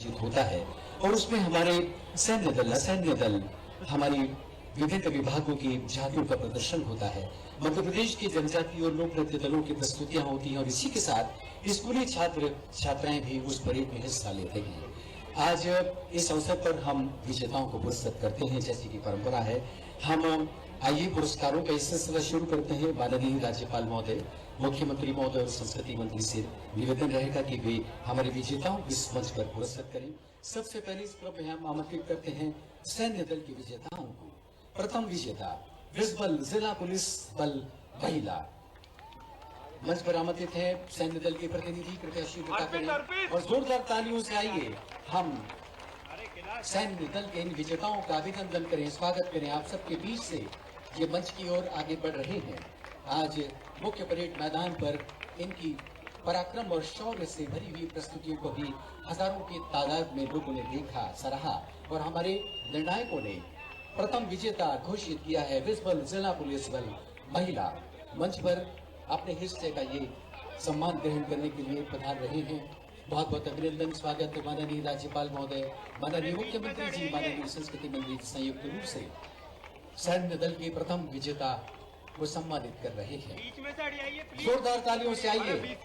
आयोजित होता है और उसमें हमारे सैन्य दल हमारी विभिन्न विभागों की झांकियों का प्रदर्शन होता है। मध्य प्रदेश के जनजातीय और लोक नृत्य दलों की प्रस्तुतियां होती हैं और इसी के साथ स्कूली छात्र छात्राएं भी उस परेड में हिस्सा लेते हैं। आज इस अवसर पर हम विजेताओं को पुरस्कृत करते हैं, जैसी कि परंपरा है। हम आइए पुरस्कारों का इस सिलसिला शुरू करते हैं। माननीय राज्यपाल महोदय, मुख्यमंत्री महोदय और संस्कृति मंत्री से निवेदन रहेगा कि वे हमारे विजेताओं को इस मंच पर पुरस्कृत करें। सबसे पहले इस क्रम में हम आमंत्रित करते हैं सैन्य दल के विजेताओं को। प्रथम विजेता विजबल जिला पुलिस बल महिला, मंच पर आमंत्रित है सैन्य दल के प्रतिनिधि, कृपया शीघ्रता करें और जोरदार तालियों से आइए हम सैन्य दल के इन विजेताओं का अभिनंदन करें, स्वागत करें। आप सबके बीच से ये मंच की ओर आगे बढ़ रहे हैं। आज मुख्य परेड मैदान पर इनकी पराक्रम और शौर्य से भरी हुई प्रस्तुतियों को भी हजारों की तादाद में लोगों ने देखा, सराहा और हमारे निर्णायकों ने प्रथम विजेता घोषित किया है विजबल जिला पुलिस बल महिला। मंच पर अपने हिस्से का ये सम्मान ग्रहण करने के लिए पधार रहे हैं। बहुत बहुत अभिनंदन, स्वागत माननीय राज्यपाल महोदय, माननीय मुख्यमंत्री जी, माननीय संस्कृति मंत्री संयुक्त रूप से सैन्य दल के प्रथम विजेता को सम्मानित कर रहे हैं। जोरदार तालियों से आइए।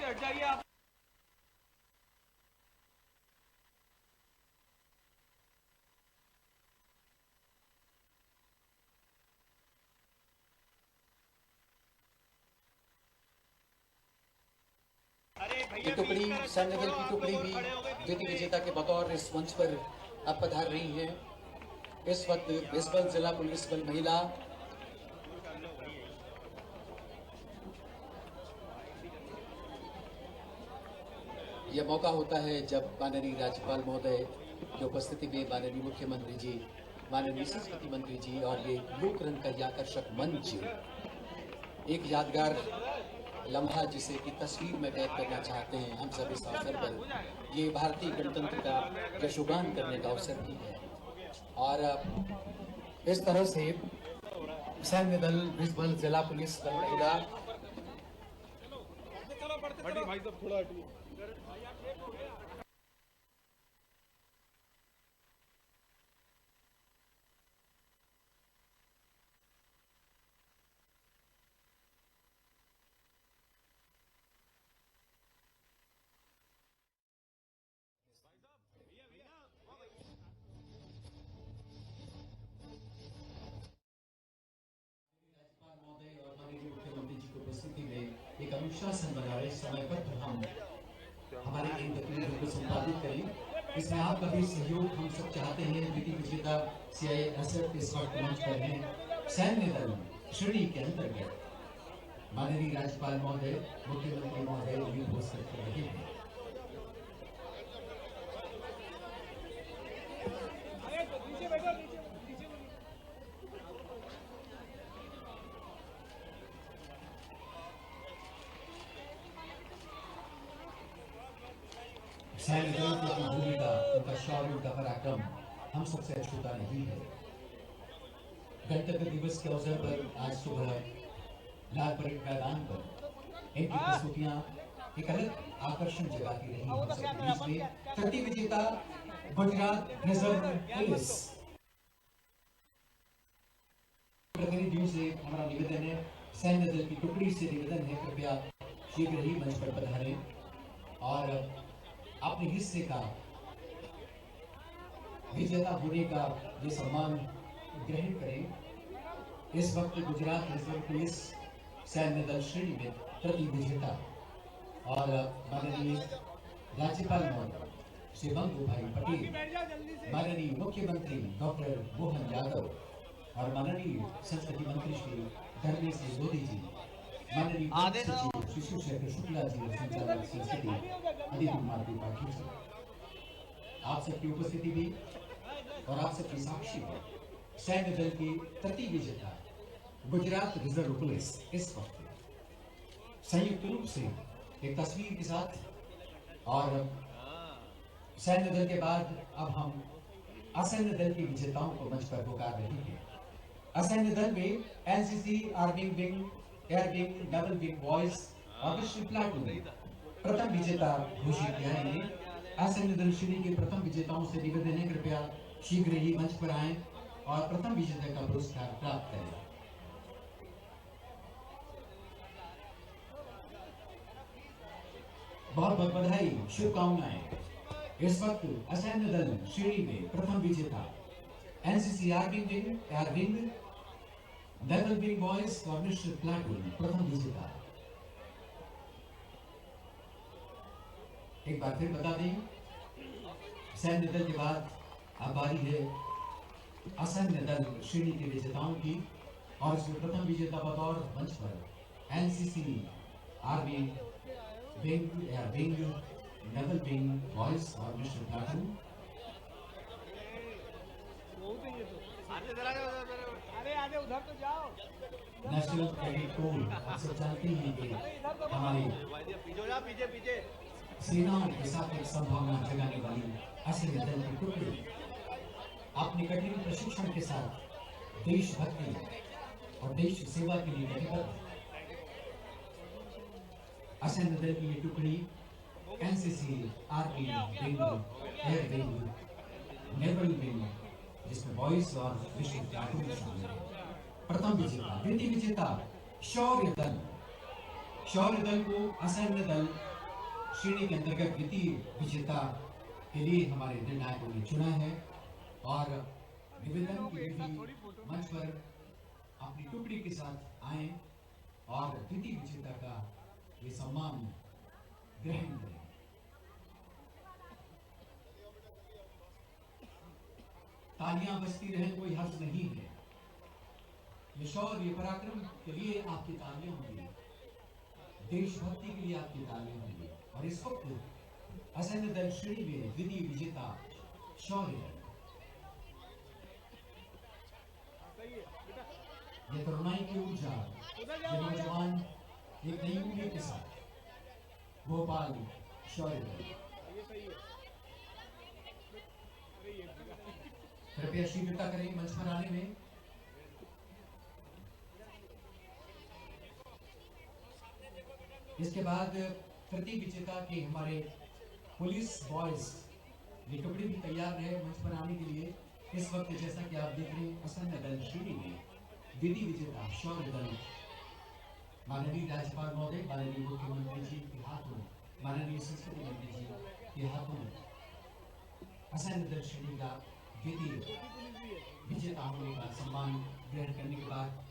टुकड़ी सैन्य दल की टुकड़ी भी द्वितीय विजेता के बतौर इस मंच पर अब पधार रही है। इस वक्त विजबल जिला पुलिस बल महिला यह मौका होता है जब माननीय राज्यपाल महोदय की उपस्थिति में माननीय मुख्यमंत्री जी, माननीय संस्कृति मंत्री जी और ये लोक रंग का आकर्षक मंच, एक यादगार लम्हा जिसे की तस्वीर में कैद करना चाहते हैं हम सब इस अवसर पर। ये भारतीय गणतंत्र का यशोगान करने का अवसर भी है और इस तरह से सैन्य दल विजबल जिला पुलिस बल महिला एक अनुशासन बना रहे, समय पर तो हम हमारे इन गतिविधियों को संपादित करें। इसमें आपका भी सहयोग हम सब चाहते हैं। द्वितीय विजेता CISF इस वक्त मंच पर हैं। सैन्य दल श्रेणी के अंतर्गत माननीय राज्यपाल महोदय, मुख्यमंत्री महोदय भी पुरस्कृत कर रहे हैं। सैन्य दल की भूमिका, उनका शौर्य, उनका पराक्रम हम सबसे अछूता नहीं है। गणतंत्र दिवस के अवसर पर आज सुबह लाल परेड मैदान पर इनकी प्रस्तुतियां एक अलग आकर्षण जगाती रही हम सबके बीच में। तृतीय विजेता गुजरात रिजर्व पुलिस प्रतिनिधियों से हमारा निवेदन है, सैन्य दल की टुकड़ी से निवेदन है, कृपया शीघ्र ही मंच पर पधारें और अपने हिस्से का विजेता होने का ये सम्मान ग्रहण करें। इस वक्त गुजरात रिजर्व पुलिस सैन्य दल श्रेणी में तृतीय विजेता और माननीय राज्यपाल महोदय श्री बंधु भाई पटेल, माननीय मुख्यमंत्री डॉक्टर मोहन यादव और माननीय संस्कृति मंत्री श्री धर्मेश मोदी जी, माननीय सचिव शिशु शेखर शुक्ला जी और संचालक संस्कृति अदिति कुमार त्रिपाठी जी, आप सबकी उपस्थिति भी और आप सबकी साक्षी में सैन्य दल की तृतीय विजेता गुजरात रिजर्व पुलिस इस वक्त संयुक्त रूप से एक तस्वीर के साथ, और सैन्य दल के बाद अब हम असैन्य दल के विजेताओं को मंच पर पुकार रहे हैं। असैन्य दल में NCC, army wing, air wing, double wing boys और प्लाटून प्रथम विजेता घोषित किया है। एसएन दल श्रेणी के प्रथम विजेताओं से निवेदन है कृपया शीघ्र ही मंच पर आएं और प्रथम विजेता का पुरस्कार प्राप्त करें। बहुत बहुत बधाई, शुभकामनाएं। इस वक्त असैन्य दल श्रेणी में प्रथम विजेता NCC army wing naval wing boys Cornish platoon प्रथम विजेता। एक बार फिर बता दें, सैन्य दल के बाद अब बारी है असैन्य दल श्रेणी के विजेताओं की और इसमें प्रथम विजेता बतौर मंच पर NCC army wing naval wing boys Cornish platoon. उधर तो जाओ। नेशनल कैडेट कोर आप सब जानते हैं कि हमारे पीछे सेनाओं के साथ एक संभावना जगाने वाली असैन्य दल की टुकड़ी अपने कठिन प्रशिक्षण के साथ देशभक्ति और देश सेवा के लिए प्रतिबद्ध। असैन्य दल की ये टुकड़ी NCC army wing air wing naval wing जिसमें बॉयज और विश्व प्लाटून शामिल है। प्रथम विजेता, द्वितीय विजेता शौर्य दल। शौर्य दल को असैन्य दल श्रेणी के अंतर्गत द्वितीय विजेता के लिए हमारे निर्णायकों ने चुना है और निवेदन की विधि मंच पर अपनी टुकड़ी के साथ आए और द्वितीय विजेता का ये सम्मान ग्रहण करें। तालियां बजती रहे, कोई हर्ज नहीं है। ये शौर्य, ये पराक्रम के लिए आपकी तालियां होंगी, देशभक्ति के लिए आपकी तालियां होंगी। और इस वक्त असैन्य दल श्रेणी में द्वितीय विजेता शौर्य दल। ये तरुणाई की ऊर्जा, ये नौजवान एक नई उम्मीद के साथ भोपाल शौर्य दल। कृपया शीघ्रता करें मंच पर आने में। इसके बाद तृतीय विजेता के हमारे पुलिस बॉयज ये टुकड़ी भी तैयार रहे मंच पर आने के लिए। इस वक्त जैसा कि आप देख रहे हैं असैन्य दल श्रेणी में द्वितीय विजेता शौर्य दल माननीय राज्यपाल महोदय, माननीय मुख्यमंत्री जी के हाथों, माननीय संस्कृति मंत्री जी के हाथों असैन्य दल श्रेणी का द्वितीय विजेता होने का सम्मान ग्रहण करने के बाद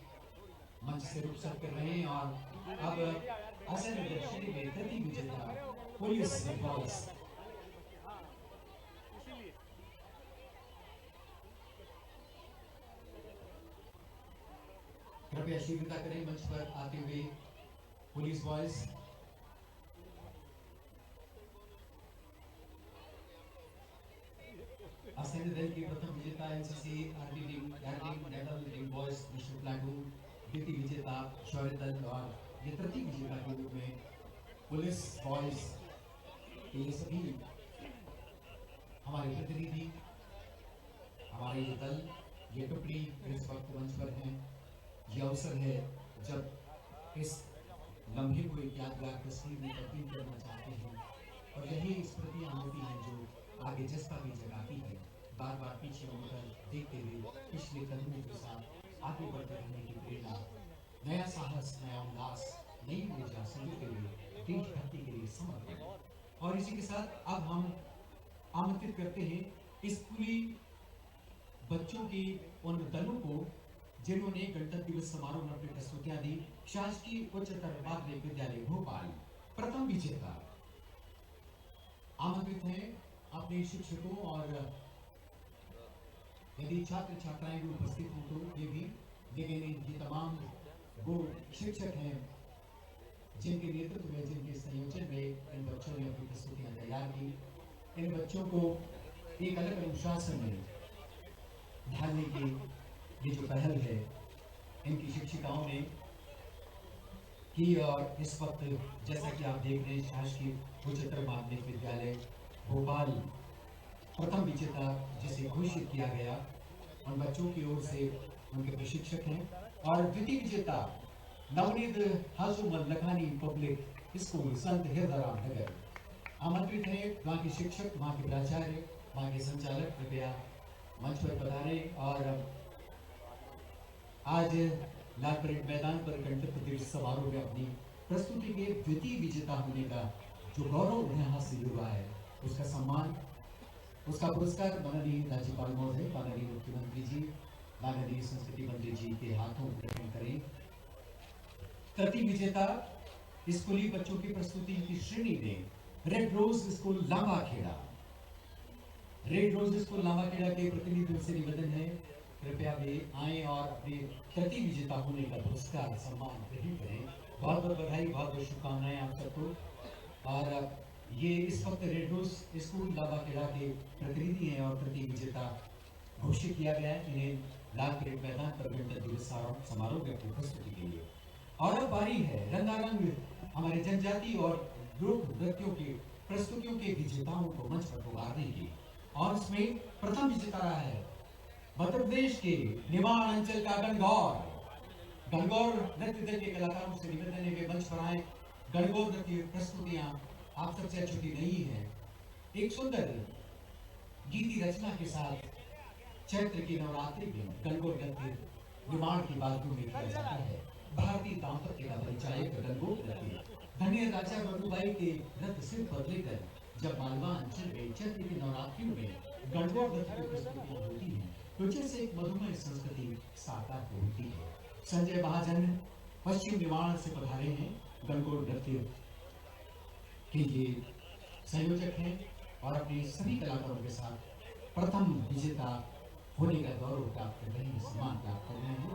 मंच से रुखसत कर रहे हैं और अब असैन्य दल श्रेणी में तृतीय विजेता पुलिस बॉयज। कृपया शीघ्रता करें मंच पर आते हुए पुलिस बॉयज। असैन्य दल की प्रथम विजेता NCC army wing naval wing boys विश्व प्लाटून, द्वितीय विजेता शौर्य दल और ये तृतीय विजेता के रूप में पुलिस बॉयज। ये सभी हमारे प्रतिनिधि, हमारे ये दल, ये टुकड़ी इस वक्त मंच पर हैं। ये अवसर है जब इस लम्हे को एक यादगार तस्वीर में तब्दील करना चाहते हैं और यही स्मृतियां होती हैं जो आगे जज्बा भी जगाती है। बार बार पीछे मुड़कर देखते हुए पिछले कदमों के साथ आगे बढ़ते रहने की प्रेरणा, नया साहस, नया उल्लास, नई ऊर्जा संजोते हुए देशभक्ति के लिए समर्पण। और इसी के साथ अब हम आमंत्रित करते हैं स्कूली बच्चों के उन दलों को जिन्होंने गणतंत्र दिवस समारोह में अपनी प्रस्तुतियां दी। शासकीय उच्चतर माध्यमिक विद्यालय भोपाल प्रथम विजेता आमंत्रित हैं अपने शिक्षकों और यदि छात्र छात्राएं भी उपस्थित हों तो ये भी, लेकिन ये तमाम वो शिक्षक हैं जिनके नेतृत्व में, जिनके संयोजन में इन बच्चों ने अपनी प्रस्तुतियां तैयार की। इन बच्चों को एक अलग अनुशासन में ढालने की ये जो पहल है इनकी शिक्षिकाओं ने की और इस वक्त जैसा कि आप देख रहे हैं शासकीय उच्चतर माध्यमिक विद्यालय भोपाल प्रथम विजेता जिसे घोषित किया गया उन बच्चों की ओर से उनके प्रशिक्षक हैं। और द्वितीय विजेता नवनीत हाजुमल लखानी पब्लिक स्कूल संत हृदयराम नगर। आमंत्रित हैं वहाँ के शिक्षक, वहाँ के प्राचार्य, वहाँ के संचालक, कृपया मंच पर पधारें और आज लाल परेड मैदान पर गणतंत्र दिवस समारोह में अपनी प्रस्तुति के द्वितीय विजेता होने का जो गौरव उन्हें हासिल हुआ है, उसका सम्मान, उसका पुरस्कार माननीय राज्यपाल महोदय, माननीय मुख्यमंत्री जी, माननीय संस्कृति मंत्री जी के हाथों ग्रहण करें। तृतीय विजेता स्कूली बच्चों की प्रस्तुति की श्रेणी में red rose school Lambakheda. Red rose school Lambakheda के प्रतिनिधियों से निवेदन है, कृपया वे आए और अपने तृतीय विजेता होने का पुरस्कार सम्मान ग्रहण करें। बहुत बहुत बधाई, बहुत बहुत शुभकामनाएं आप सबको। और ये इस वक्त रेड रोज स्कूल लांबाखेड़ा के प्रतिनिधि हैं और तृतीय विजेता घोषित किया गया है। इन्हें लाल परेड मैदान पर गणतंत्र दिवस समारोह में अपनी प्रस्तुति के लिए। और अब बारी है रंगारंग हमारे जनजाति और लोक नृत्यों की प्रस्तुतियों के विजेताओं को मंच पर उभारने की। और इसमें प्रथम विजेता रहा है मध्य प्रदेश के निमाड़ अंचल का गणगौर नृत्य दल के कलाकारों से निवेदन है वे मंच पर आए। गणगौर नृत्य प्रस्तुतियां आप सबसे अछूती नहीं है। एक सुंदर गीति रचना के साथ चैत्र की नवरात्रि में गणगौर नृत्य निमाड़ की बातों में किया जाता है। भारतीय दाम्पत्य का परिचायक गणगौर नृत्य धन्य राजा बबूबाई के रथ सिर पर लेकर जब मालवा अंचल में चैत्र की नवरात्रियों में गणगौर नृत्य की प्रस्तुतियां होती हैं तो जैसे एक मधुमय संस्कृति साकार होती है। संजय महाजन पश्चिम निमाड़ से पधारे हैं, गणगौर नृत्य के ये संयोजक हैं और अपने सभी कलाकारों के साथ प्रथम विजेता होने का गौरव प्राप्त कर रहे हैं, सम्मान प्राप्त कर रहे हैं।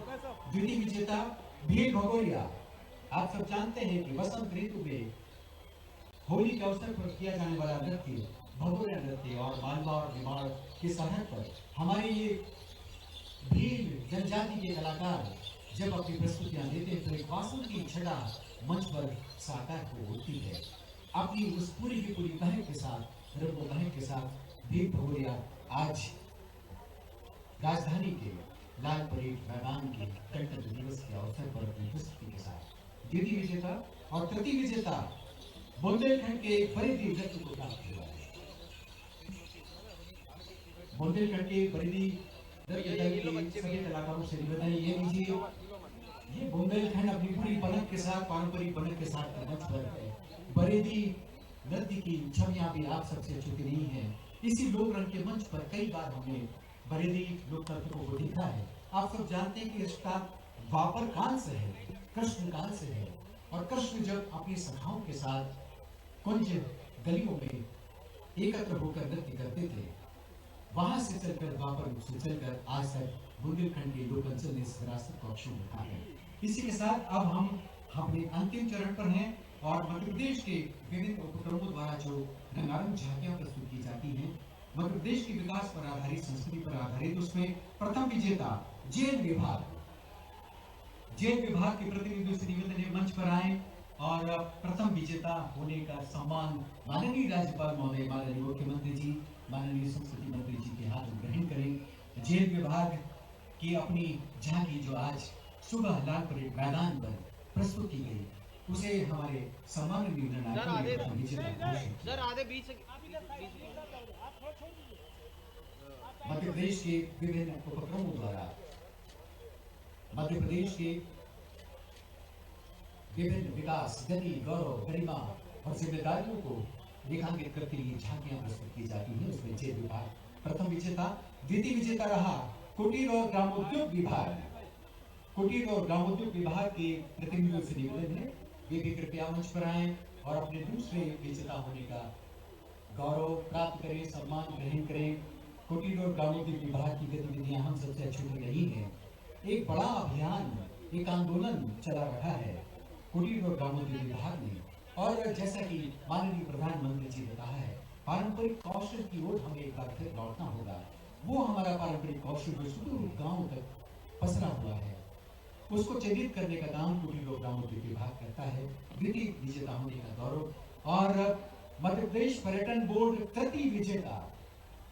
द्वितीय विजेता भील भगोरिया। आप सब जानते हैं कि वसंत ऋतु में होली के अवसर पर किया जाने वाला नृत्य भगोरिया नृत्य और मालवा और निमाड़ की सरहद पर हमारे ये भील जनजाति के कलाकार जब अपनी प्रस्तुतियां देते हैं तो एक वासंत की छटा मंच पर साकार होती है। अपनी उस पूरी की पूरी महक के साथ, रंगो महक के साथ भील भगोरिया आज राजधानी के लाल परेड मैदान के गणतंत्र दिवस के अवसर पर अपनी प्रस्तुति के साथ द्वितीय विजेता और तृतीय विजेता बुंदेलखंड के परिधि नृत्य को प्राप्त हुआ है। बुंदेलखंड के परिधि नृत्य दल के सभी कलाकारों से निवेदन है ये लीजिए, ये बुंदेलखंड अपनी पूरी बनक के साथ, पारंपरिक बनक के साथ मंच पर है। बरेदी नृत्य की छवियां भी आप सबसे अछूती नहीं है। इसी लोक रंग के मंच पर कई बार हमने बरेदी लोक नर्तकों को देखा है। आप सब जानते हैं कि इसका द्वापर काल से है, कृष्ण काल से है। और कृष्ण जब अपनी सखाओं के साथ कुंज गलियों में एकत्र होकर नृत्य करते थे, वहां से चलकर द्वापर युग से चलकर आज तक बुंदेलखंड के लोक अंचल ने इस विरासत को अक्षुण्ण रखा है। इसी के साथ अब हम अपने अंतिम चरण पर हैं और मध्य प्रदेश के विभिन्न उपक्रमों द्वारा जो रंगारंग झांकियां प्रस्तुत की जाती हैं, मध्य प्रदेश के विकास पर आधारित, संस्कृति पर आधारित, उसमें प्रथम विजेता जेल विभाग के प्रतिनिधियों से निवेदन है मंच पर आए और प्रथम विजेता होने का सम्मान माननीय राज्यपाल महोदय, माननीय मुख्यमंत्री जी, माननीय संस्कृति मंत्री जी के हाथ ग्रहण करें। जेल विभाग की अपनी झांकी जो आज सुबह लाल परेड मैदान पर प्रस्तुत की गई, उसे हमारे सम्माननीय निर्णायकों ने विजेता घोषित किया। मध्य प्रदेश के विभिन्न उपक्रमों द्वारा मध्य प्रदेश के विभिन्न विकास, गति, गौरव, गरिमा और जिम्मेदारियों को रेखांकित करके ये झांकियां प्रस्तुत की जाती हैं। उसमें जेल विभाग प्रथम विजेता। द्वितीय विजेता रहा कुटीर और ग्रामोद्योग विभाग। कुटीर और ग्रामोद्योग विभाग के प्रतिनिधियों से निवेदन है वे भी कृपया मंच पर आए और अपने दूसरे विजेता होने का गौरव प्राप्त करें, सम्मान ग्रहण करें। कुटीर और ग्रामोद्योग विभाग की गतिविधियां हम सबसे अछूती नहीं है। एक बड़ा अभियान, एक आंदोलन चला रहा है कुटीर और ग्रामोद्योग विभाग ने। और जैसा कि माननीय प्रधानमंत्री जी ने कहा है, पारंपरिक कौशल की ओर हमें एक बार फिर लौटना होगा। वो हमारा पारंपरिक कौशल जो सुदूर गांव तक पसरा हुआ है, उसको चिन्हित करने का काम कुटीर और ग्रामोद्योग विभाग करता है। द्वितीय विजेता होने का गौरव। और मध्य प्रदेश पर्यटन बोर्ड तृतीय विजेता।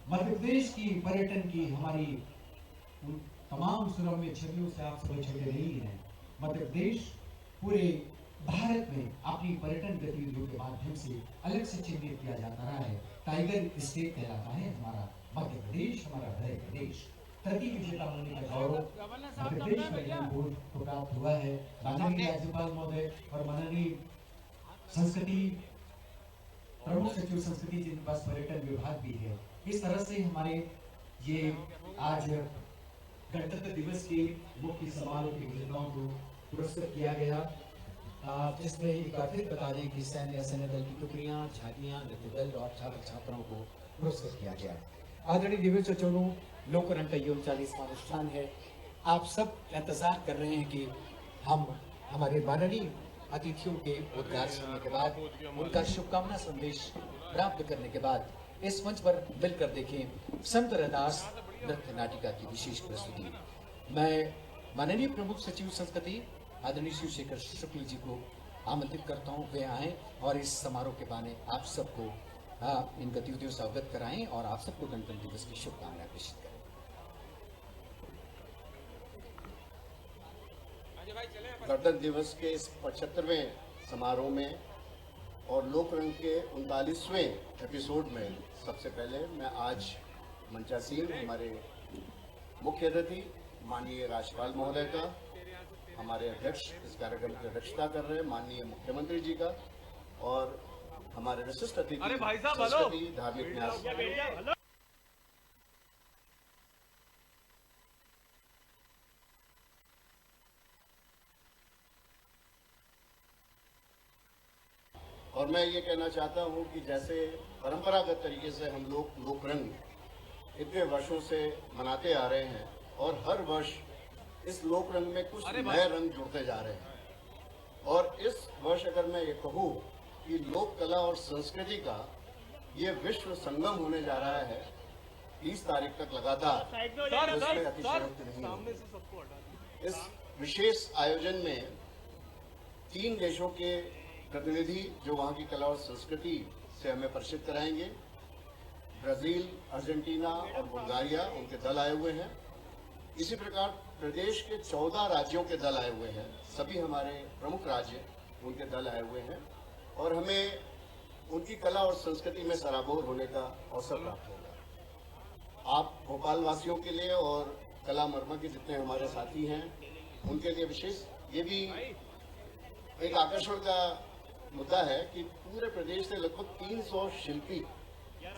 मध्य प्रदेश की पर्यटन की हमारी तमाम सुरम्य छवियों से आप सब छवि रही है। मध्य प्रदेश पूरे भारत में अपनी पर्यटन गतिविधियों के माध्यम से अलग से चिन्हित किया जाता रहा है। टाइगर स्टेट कहलाता है हमारा मध्य प्रदेश, हमारा भय प्रदेश। धरती विजेता होने का गौरव मध्य प्रदेश पर्यटन बोर्ड को प्राप्त हुआ है। माननीय राज्यपाल महोदय और माननीय संस्कृति प्रमुख सचिव संस्कृति जिनके पास पर्यटन विभाग भी है, इस तरह से हमारे ये आज गणतंत्र दिवस के मुख्य समारोह के विजेताओं को पुरस्कृत किया गया, जिसमें एक बार फिर बता दें कि सैन्य दल की टुकड़ियां, झांकियां, नृत्य दल और छात्र छात्राओं को पुरस्कृत किया गया। आदरणीय दिव्य चौचों, लोकरंग का ये 39वां अनुष्ठान है। आप सब इंतजार कर रहे हैं कि हम हमारे माननीय अतिथियों के उद्गार सुनने के बाद, उनका शुभकामना संदेश प्राप्त करने के बाद इस मंच पर मिलकर देखें संत रैदास नृत्य नाटिका की विशेष प्रस्तुति। मैं माननीय प्रमुख सचिव संस्कृति आदरणीय शिवशेखर शुक्ल जी को आमंत्रित करता हूँ, वे आएं और इस समारोह के बहाने आप सबको इन गतिविधियों से अवगत कराएं और आप सबको गणतंत्र दिवस की शुभकामनाएं प्रेषित करें। गणतंत्र दिवस के इस 75वें समारोह में और लोकरंग के 39वें एपिसोड में सबसे पहले मैं आज मंचासीन हमारे मुख्य अतिथि माननीय राज्यपाल महोदय का, हमारे अध्यक्ष इस कार्यक्रम की अध्यक्षता कर रहे हैं माननीय मुख्यमंत्री जी का, और हमारे विशिष्ट अतिथि संस्कृति धार्मिक न्यास और मैं ये कहना चाहता हूँ कि जैसे परंपरागत तरीके से हम लोग लोकरंग इतने वर्षों से मनाते आ रहे हैं और हर वर्ष इस लोकरंग में कुछ नए रंग जुड़ते जा रहे हैं, और इस वर्ष अगर मैं ये कहूँ कि लोक कला और संस्कृति का ये विश्व संगम होने जा रहा है 30 तारीख तक लगातार, तो उसमें अतिशयोक्ति नहीं होगी। इस विशेष आयोजन में 3 देशों के प्रतिनिधि जो वहाँ की कला और संस्कृति से हमें परिचित कराएंगे। ब्राजील, अर्जेंटीना और बुल्गारिया, उनके दल आए हुए हैं। इसी प्रकार प्रदेश के 14 राज्यों के दल आए हुए हैं। सभी हमारे प्रमुख राज्य उनके दल आए हुए हैं और हमें उनकी कला और संस्कृति में सराबोर होने का अवसर प्राप्त होगा। आप भोपाल वासियों के लिए और कला मर्मा के जितने हमारे साथी हैं उनके लिए विशेष ये भी एक आकर्षण का मुद्दा है कि पूरे प्रदेश से लगभग 300 शिल्पी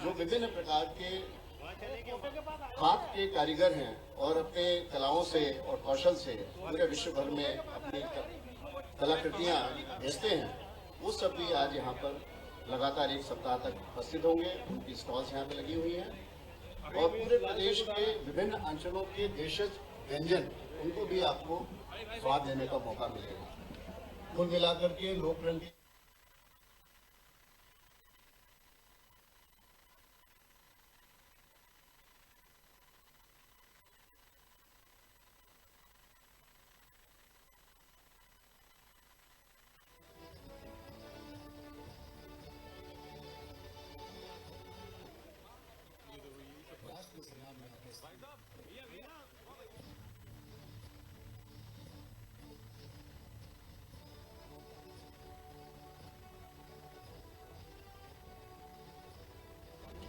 जो विभिन्न प्रकार के हाथ के कारीगर हैं और अपने कलाओं से और कौशल से पूरे विश्व भर में अपनी कलाकृतियां भेजते हैं, वो सब भी आज यहाँ पर लगातार 1 सप्ताह तक उपस्थित होंगे। उनकी स्टॉल्स यहाँ पे लगी हुई हैं और पूरे प्रदेश के विभिन्न अंचलों के देशज व्यंजन उनको भी आपको स्वाद देने का मौका मिलेगा। कुल मिलाकर के लोकरंग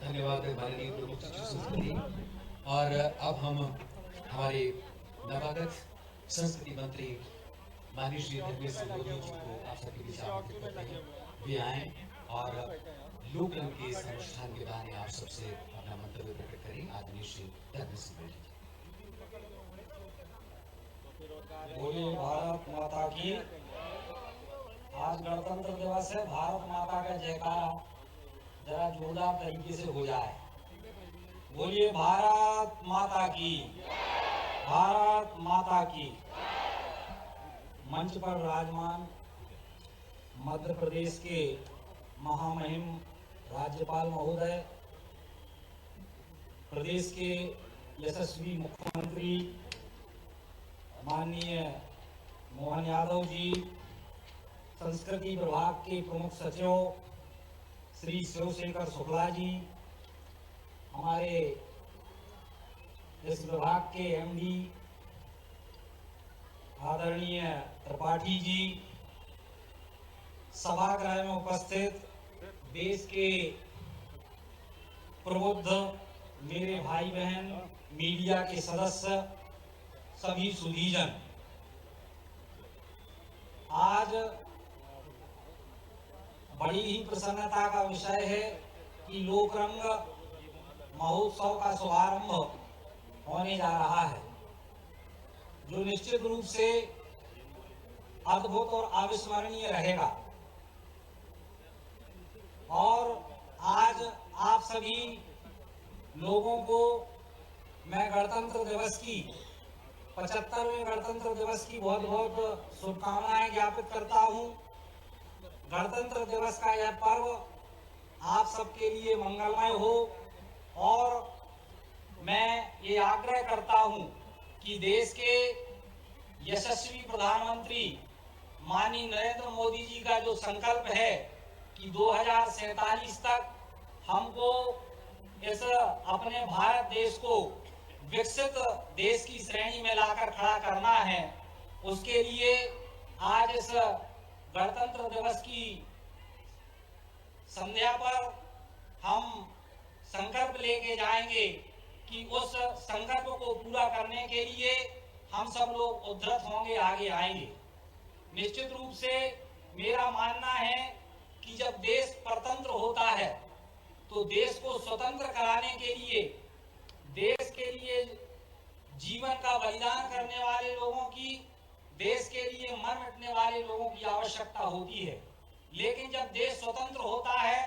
धन्यवाद माननीय प्रमुख सचिव संस्कृति। और अब हम हमारे नवागत संस्कृति मंत्री माननीय श्री धर्मेश मोदी जी को आप सबके बीच आमंत्रित करते हैं, वे आए और लोकरंग के इस अनुष्ठान के बहाने आप सबसे अपना मंतव्य प्रकट करें। आदरणीय श्री धर्मेश मोदी जी। बोलिए भारत माता की। आज गणतंत्र दिवस है, भारत माता का जयकारा जरा जोरदार तरीके से हो जाए। बोलिए भारत माता की, भारत माता की। मंच पर विराजमान मध्य प्रदेश के महामहिम राज्यपाल महोदय, प्रदेश के यशस्वी मुख्यमंत्री माननीय मोहन यादव जी, संस्कृति विभाग के प्रमुख सचिव श्री शिवशेखर शुक्ला जी, हमारे इस विभाग के एमडी आदरणीय त्रिपाठी जी, सभागृह में उपस्थित देश के प्रबुद्ध मेरे भाई बहन, मीडिया के सदस्य, सभी सुधीजन, आज बड़ी ही प्रसन्नता का विषय है कि लोकरंग महोत्सव का शुभारंभ होने जा रहा है, जो निश्चित रूप से अद्भुत और अविस्मरणीय रहेगा। और आज आप सभी लोगों को मैं गणतंत्र दिवस की 75वें गणतंत्र दिवस की बहुत बहुत शुभकामनाएं ज्ञापित करता हूं। गणतंत्र दिवस का यह पर्व आप सबके लिए मंगलमय हो और मैं ये आग्रह करता हूं कि देश के यशस्वी प्रधानमंत्री माननीय नरेंद्र मोदी जी का जो संकल्प है कि 2047 तक हमको इस अपने भारत देश को विकसित देश की श्रेणी में लाकर खड़ा करना है, उसके लिए आज इस गणतंत्र दिवस की संध्या पर हम संकल्प लेके जाएंगे कि उस संकल्प को पूरा करने के लिए हम सब लोग उद्धत होंगे, आगे आएंगे। निश्चित रूप से मेरा मानना है कि जब देश परतंत्र होता है तो देश को स्वतंत्र कराने के लिए, देश के लिए जीवन का बलिदान करने वाले लोगों की, देश के लिए मर मिटने वाले लोगों की आवश्यकता होती है। लेकिन जब देश स्वतंत्र होता है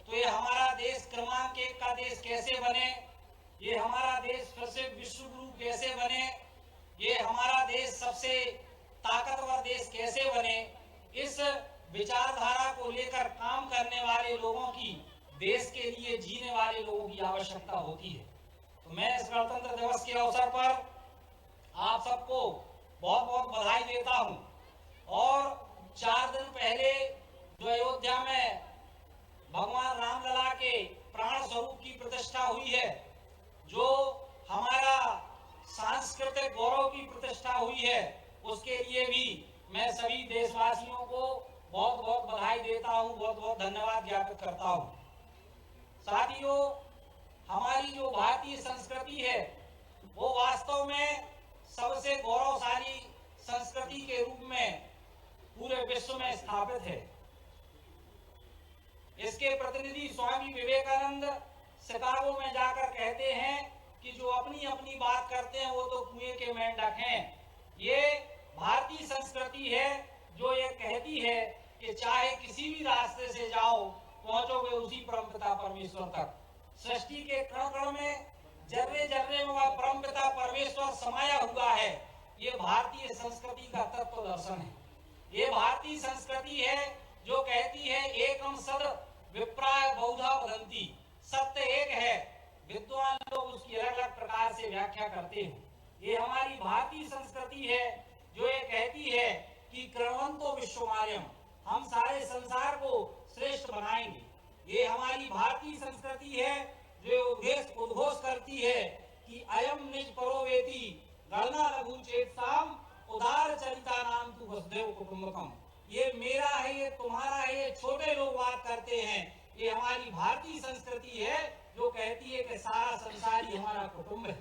तो ये हमारा देश क्रमांक 1 का देश कैसे बने, ये हमारा देश फिर से विश्व गुरु कैसे बने, ये हमारा देश सबसे ताकतवर देश कैसे बने, इस विचारधारा को लेकर काम करने वाले लोगों की, देश के लिए जीने वाले लोगों की आवश्यकता होती है। तो मैं इस गणतंत्र दिवस के अवसर पर आप सबको बहुत बहुत बधाई देता हूं। और 4 दिन पहले जो अयोध्या में भगवान रामलला के प्राण स्वरूप की प्रतिष्ठा हुई है, जो हमारा सांस्कृतिक गौरव की प्रतिष्ठा हुई है, उसके लिए भी मैं सभी देशवासियों को बहुत बहुत बधाई देता हूं, बहुत बहुत धन्यवाद ज्ञापित करता हूं। साथियों, हमारी जो भारतीय संस्कृति है वो वास्तव में सबसे गौरवशाली संस्कृति के रूप में पूरे विश्व में स्थापित है। इसके प्रतिनिधि स्वामी विवेकानंद शिकागो में जाकर कहते हैं कि जो अपनी अपनी बात करते हैं वो तो कुएं के मेंढक हैं। ये भारतीय संस्कृति है जो ये कहती है कि चाहे किसी भी रास्ते से जाओ, पहुंचोगे उसी परमपिता परमेश्वर तक। सृष्टि के कण कण में, जर्रे जर्रे में वह परमपिता परमेश्वर समाया हुआ है। ये भारतीय संस्कृति का तत्व दर्शन है। ये भारतीय संस्कृति है जो कहती है एकम सद विप्राय बहुधा वदंती, सत्य एक है, विद्वान लोग उसकी अलग अलग प्रकार से व्याख्या करते हैं। ये हमारी भारतीय संस्कृति है जो ये कहती है कि कृण्वन्तो विश्वमार्यम, हम सारे संसार को श्रेष्ठ बनाएंगे। ये हमारी भारतीय संस्कृति है जो उद्घोष करती है कि अयम निज परोवेति गणना लघु चेतसाम उदार चरिता नाम तु वसुदेव कुटुंबकम। ये मेरा है, ये तुम्हारा है, ये छोटे लोग बात करते हैं। ये हमारी भारतीय संस्कृति है जो कहती है कि सारा संसार ही हमारा कुटुंब है।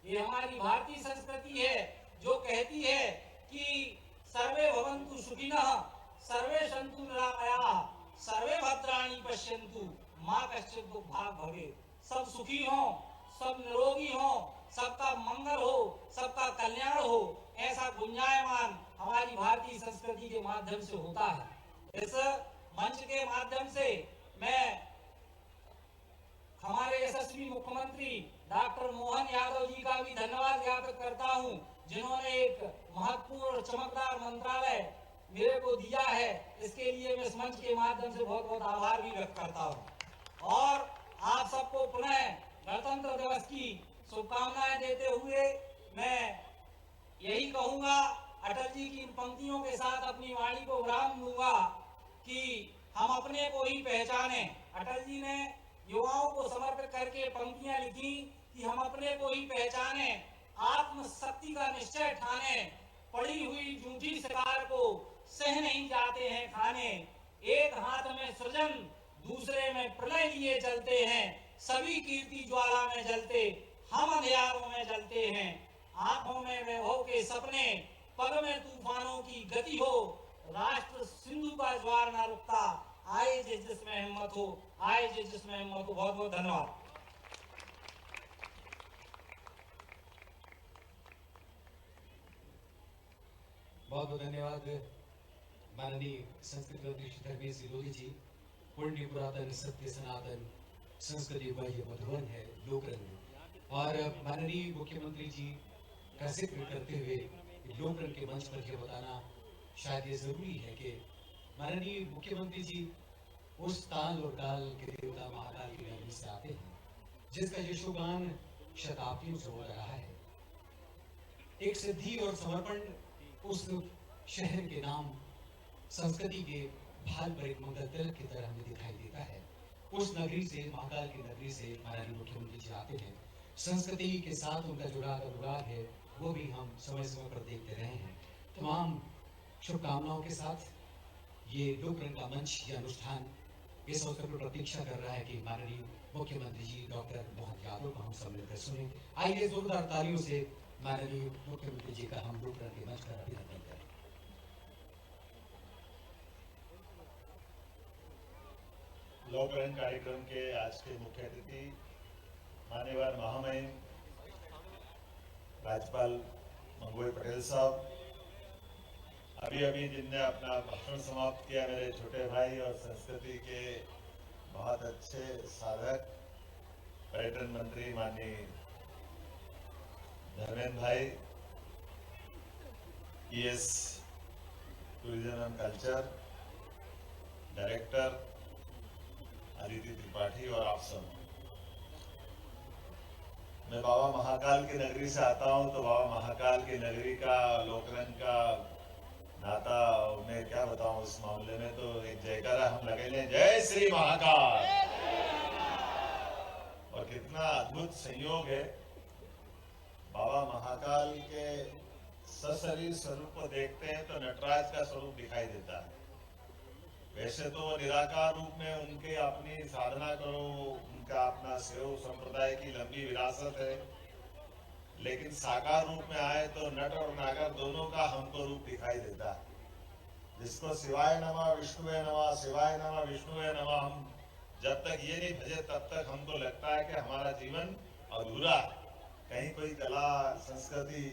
ये हमारी भारतीय संस्कृति है जो कहती है कि सर्वे भवन्तु सुखिनः, सर्वे सन्तु निरामयाः, सर्वे भद्राणि पश्यन्तु मां कश्चित् दुःखभाग् भवेत्। सब सुखी हो, सब निरोगी हो, सबका मंगल हो, सबका कल्याण हो, ऐसा गुंजायमान हमारी भारतीय संस्कृति के माध्यम से होता है। इस मंच के माध्यम से मैं हमारे यशस्वी मुख्यमंत्री डॉक्टर मोहन यादव जी का भी धन्यवाद ज्ञापित करता हूं, जिन्होंने एक महत्वपूर्ण चमकदार मंत्रालय मेरे को दिया है। इसके लिए मैं इस मंच के माध्यम से बहुत बहुत आभार भी व्यक्त करता हूं। और आप सबको पुनः गणतंत्र दिवस की शुभकामनाएं देते हुए मैं यही कहूंगा, अटल जी की इन पंक्तियों के साथ अपनी वाणी को विराम दूंगा कि हम अपने को ही पहचाने। अटल जी ने युवाओं को समर्पित करके पंक्तियां लिखी कि हम अपने को ही पहचाने, आत्मशक्ति का निश्चय ठाने, पड़ी हुई झूठी शिकार को सह नहीं जाते हैं खाने, एक हाथ में सृजन, दूसरे में प्रलय लिए चलते हैं। सभी कीर्ति ज्वाला में जलते, हम अंधियारों में जलते हैं। आंखों में वैभव के सपने, पग में तूफानों की गति हो। राष्ट्र सिंधु का ज्वार न रुकता, आए जिसमें हिम्मत हो, आए जिसमें हिम्मत हो। बहुत बहुत धन्यवाद। बहुत बहुत धन्यवाद माननीय संस्कृति मंत्री श्री धर्मेश सिरोही जी। पुण्य पुरातन सत्य सनातन संस्कृति वह मधुबन है लोकरंग। और माननीय मुख्यमंत्री जी का जिक्र करते हुए लोकरंग के मंच पर यह बताना शायद ये जरूरी है कि माननीय मुख्यमंत्री जी उस ताल और काल के देवता महाकाल की नगरी से आते हैं जिसका यशोगान शताब्दियों से हो रहा है। एक सिद्धि और समर्पण उस शहर के नाम संस्कृति के भाल पर एक मंगल तिलक की तरह हमें दिखाई देता है। उस नगरी से, महाकाल की नगरी से माननीय मुख्यमंत्री जी आते हैं। संस्कृति के साथ उनका जुड़ा अनुराग है, वो भी हम समय समय पर देखते रहे हैं। तमाम शुभकामनाओं के साथ ये लोकरंग का मंच, ये अनुष्ठान इस अवसर पर प्रतीक्षा कर रहा है कि माननीय मुख्यमंत्री जी डॉक्टर मोहन यादव को हम सम्मिलित सुने। आइए जोरदार तालियों से माननीय मुख्यमंत्री जी का हम लोकरंग के मंच पर अभिनंदन करें। लोकरंग कार्यक्रम के आज के मुख्य अतिथि मान्यवर महामहिम राज्यपाल मंगूभाई पटेल साहब, अभी जिनने अपना भाषण समाप्त किया, मेरे छोटे भाई और संस्कृति के बहुत अच्छे साधक पर्यटन मंत्री माननीय धर्मेंद्र भाई, ES tourism and culture director Aditi Tripathi और आप सब। मैं बाबा महाकाल की नगरी से आता हूं, तो बाबा महाकाल की नगरी का लोकरंग का नाता मैं क्या बताऊं इस मामले में। तो एक जयकारा हम लगे लें, जय श्री महाकाल। और कितना अद्भुत संयोग है, बाबा महाकाल के सशरीर स्वरूप को देखते हैं तो नटराज का स्वरूप दिखाई देता है। वैसे तो निराकार रूप में उनके अपनी साधना करो, उनका अपना सेव संप्रदाय की लंबी विरासत है, लेकिन साकार रूप में आए तो नट और नागर दोनों का हमको रूप दिखाई देता है। जिसको शिवाय नमः विष्णुवे नमः, शिवाय नमः विष्णुवे नमः, हम जब तक ये नहीं भजे तब तक हमको लगता है कि हमारा जीवन अधूरा है, कहीं कोई कला संस्कृति।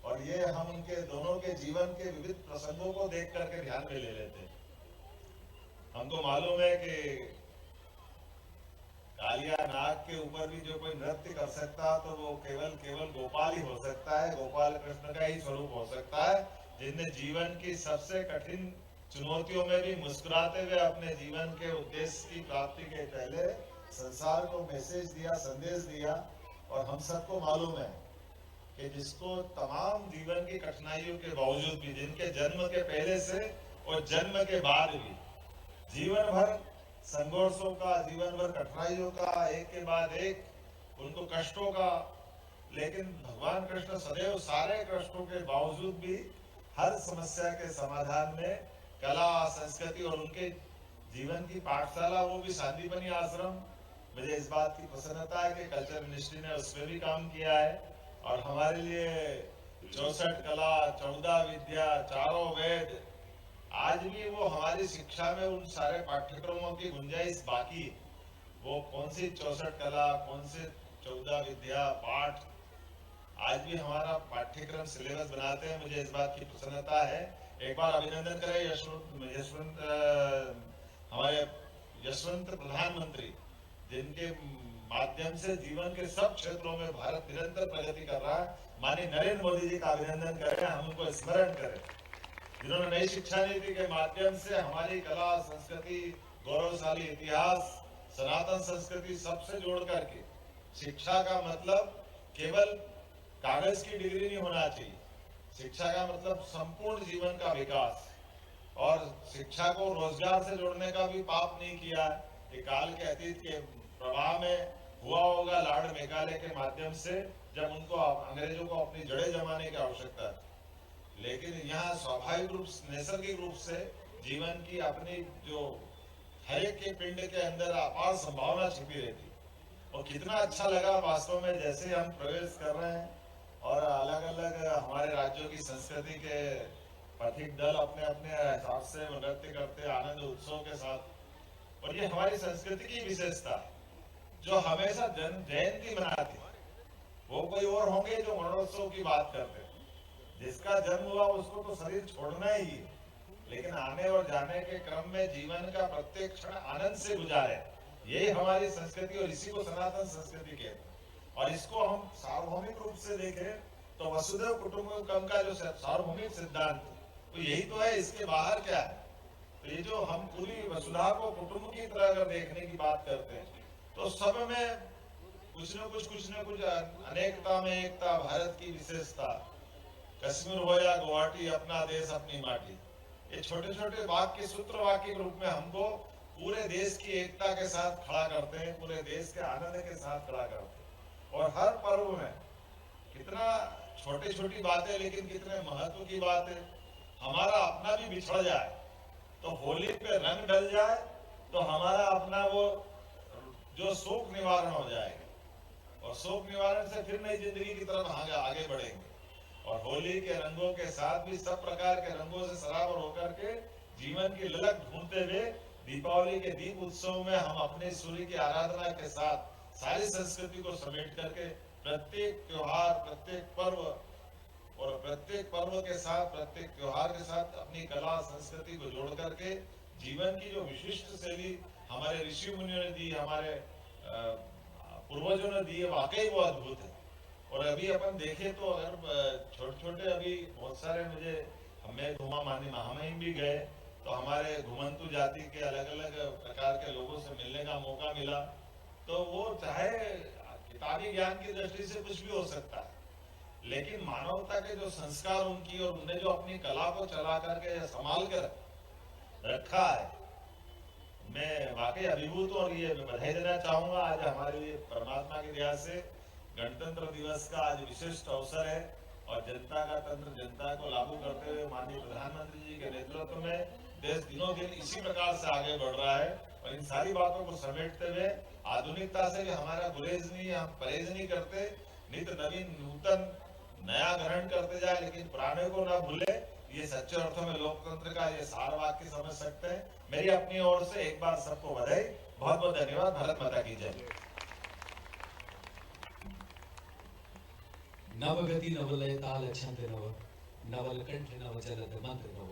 और ये हम उनके दोनों के जीवन के विविध प्रसंगों को देख करके ध्यान में ले लेते हैं। हमको मालूम है कि कालिया नाग के ऊपर भी जो कोई नृत्य कर सकता तो वो केवल गोपाल ही हो सकता है, गोपाल कृष्ण का ही स्वरूप हो सकता है, जिनने जीवन की सबसे कठिन चुनौतियों में भी मुस्कुराते हुए अपने जीवन के उद्देश्य की प्राप्ति के पहले संसार को मैसेज दिया, संदेश दिया। और हम सबको मालूम है कि जिसको तमाम जीवन की कठिनाइयों के बावजूद भी, जिनके जन्म के पहले से और जन्म के बाद भी जीवन भर संघर्षों का, जीवन भर कठिनाइयों का, एक के बाद एक उनको कष्टों का, लेकिन भगवान कृष्ण सदैव सारे कष्टों के बावजूद भी हर समस्या के समाधान में कला, संस्कृति और उनके जीवन की पाठशाला, वो भी शांतिपनी आश्रम। मुझे इस बात की प्रसन्नता है कि कल्चर मिनिस्ट्री ने उसमें भी काम किया है और हमारे लिए 64 कला, 14 विद्या, 4 वेद, आज भी वो हमारी शिक्षा में उन सारे पाठ्यक्रमों की गुंजाइश बाकी। वो कौन सी 64 कला, कौन से 14 विद्या पाठ, आज भी हमारा पाठ्यक्रम सिलेबस बनाते हैं। मुझे इस बात की प्रसन्नता है। एक बार अभिनंदन करें हमारे यशवंत प्रधानमंत्री, जिनके माध्यम से जीवन के सब क्षेत्रों में भारत निरंतर प्रगति कर रहा है। माननीय नरेंद्र मोदी जी का अभिनंदन करें, हम उनको स्मरण करें, जिन्होंने नई शिक्षा नीति के माध्यम से हमारी कला, संस्कृति, गौरवशाली इतिहास, सनातन संस्कृति सबसे जोड़ करके, शिक्षा का मतलब केवल कागज की डिग्री नहीं होना चाहिए, शिक्षा का मतलब संपूर्ण जीवन का विकास। और शिक्षा को रोजगार से जोड़ने का भी पाप नहीं किया है। कि काल के अतीत के प्रभाव में हुआ होगा लॉर्ड मेकाले के माध्यम से, जब उनको अंग्रेजों को अपनी जड़ें जमाने की आवश्यकता थी। लेकिन यहाँ स्वाभाविक रूप, नैसर्गिक रूप से जीवन की अपनी जो हर एक के पिंड के अंदर अपार संभावना छिपी रहती। और कितना अच्छा लगा वास्तव में जैसे हम प्रवेश कर रहे हैं और अलग अलग हमारे राज्यों की संस्कृति के पथिक दल अपने अपने हिसाब से नृत्य करते आनंद उत्सव के साथ। और ये हमारी संस्कृति की विशेषता जो हमेशा जयंती मनाती, वो कोई और होंगे जो मरणोत्सव की बात करते हैं। जिसका जन्म हुआ उसको तो शरीर छोड़ना ही है, लेकिन आने और जाने के क्रम में जीवन का प्रत्येक क्षण आनंद से गुजारे, यही हमारी संस्कृति और इसी को सनातन संस्कृति कहते हैं। और इसको हम सार्वभौमिक रूप से देखें तो वसुधैव कुटुंबकम का जो सार्वभौमिक सिद्धांत तो यही तो है, इसके बाहर क्या है। तो ये जो हम पूरी वसुधा को कुटुंब की तरह अगर देखने की बात करते हैं तो सब में कुछ न कुछ अनेकता में एकता, भारत की विशेषता। कश्मीर हो या गुवाहाटी, अपना देश अपनी माटी, ये छोटे छोटे वाक्य सूत्र वाक्य के रूप में हमको पूरे देश की एकता के साथ खड़ा करते हैं, पूरे देश के आनंद के साथ खड़ा करते हैं। और हर पर्व में कितना छोटी छोटी बातें लेकिन कितने महत्व की बात है। हमारा अपना भी बिछड़ जाए तो होली पे रंग डल जाए तो हमारा अपना वो जो शोक निवारण हो जाएगा, और शोक निवारण से फिर नई जिंदगी की तरफ आगे बढ़ेंगे। और होली के रंगों के साथ भी सब प्रकार के रंगों से सराबर होकर के जीवन की ललक ढूंढते हुए दीपावली के दीप उत्सव में हम अपने सूर्य की आराधना के साथ सारी संस्कृति को समेट करके प्रत्येक त्योहार, प्रत्येक पर्व और प्रत्येक पर्व के साथ, प्रत्येक त्योहार के साथ अपनी कला संस्कृति को जोड़ करके जीवन की जो विशिष्ट शैली हमारे ऋषि मुनियों ने दी, हमारे पूर्वजों ने दी, वाकई वो अद्भुत है। और अभी अपन देखें तो अगर छोटे छोटे अभी बहुत सारे मुझे हमें घुमा मानी महामहिम भी गए तो हमारे घुमंतु जाति के अलग अलग प्रकार के लोगों से मिलने का मौका मिला। तो वो चाहे किताबी ज्ञान की दृष्टि से कुछ भी हो सकता है, लेकिन मानवता के जो संस्कार उनकी और उन्हें जो अपनी कला को चला करके संभाल कर रखा है, मैं वाकई अभिभूत हूं। और ये बधाई देना चाहूंगा, आज हमारे परमात्मा की दया से गणतंत्र दिवस का आज विशिष्ट अवसर है और जनता का तंत्र, जनता को लागू करते हुए माननीय प्रधानमंत्री जी के नेतृत्व में देश दिनों दिन इसी प्रकार से आगे बढ़ रहा है। और इन सारी बातों को समेटते हुए आधुनिकता से भी हमारा गुरेज नहीं, हम परहेज नहीं करते, नित्य नवीन नूतन नया ग्रहण करते जाए, लेकिन पुराने को ना भूले। ये सच्चे अर्थों में लोकतंत्र का ये सार वाक्य समझ सकते हैं। मेरी अपनी ओर से एक बार सबको बधाई, बहुत बहुत धन्यवाद। भारत माता की जय। नवगति नवलय ताल छंद नव, नवल कंठ नव जलद मंत्र नव,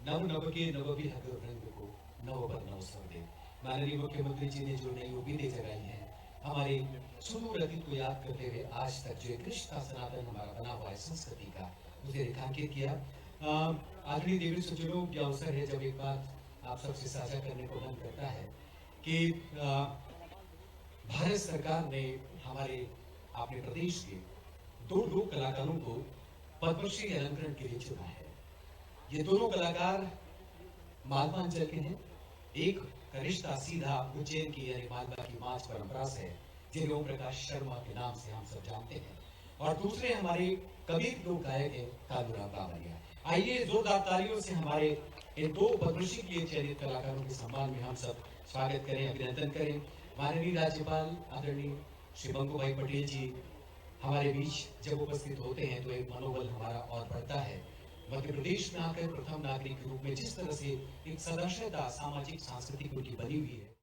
नव नव के नव भी हग रंग को नव पर नव स्वर दे। माननीय मुख्यमंत्री जी ने जो नई उम्मीदें जगाई हैं, हमारे सुदूर अतीत को याद करते हुए आज तक जो एक रिश्ता सनातन हमारा बना हुआ है संस्कृति का, उसे रेखांकित किया। आदरणीय देवी सज्जनों, यह अवसर है जब एक बात आप सबसे साझा करने को मन करता है कि भारत सरकार ने हमारे अपने प्रदेश के 2 लोक कलाकारों को पद्मश्री अलंकरण के लिए चुना है। ये दोनों कलाकार मालवांचल के हैं। एक का रिश्ता सीधा उज्जैन की यानी मालवा की माछ परंपरा से है, जिन्हें ओम प्रकाश शर्मा के नाम से हम सब जानते हैं, और दूसरे हमारे कबीर लोक गायक है कालूराम बामनिया। आइए जोरदार तालियों से हमारे इन 2 पद्मश्री के लिए चयनित कलाकारों के सम्मान में हम सब स्वागत करें, अभिनंदन करें। माननीय राज्यपाल आदरणीय श्री बंकू भाई पटेल जी हमारे बीच जब उपस्थित होते हैं तो एक मनोबल हमारा और बढ़ता है। मध्य प्रदेश में आकर प्रथम नागरिक के रूप में जिस तरह से एक सदस्यता सामाजिक सांस्कृतिक उनकी बनी हुई है।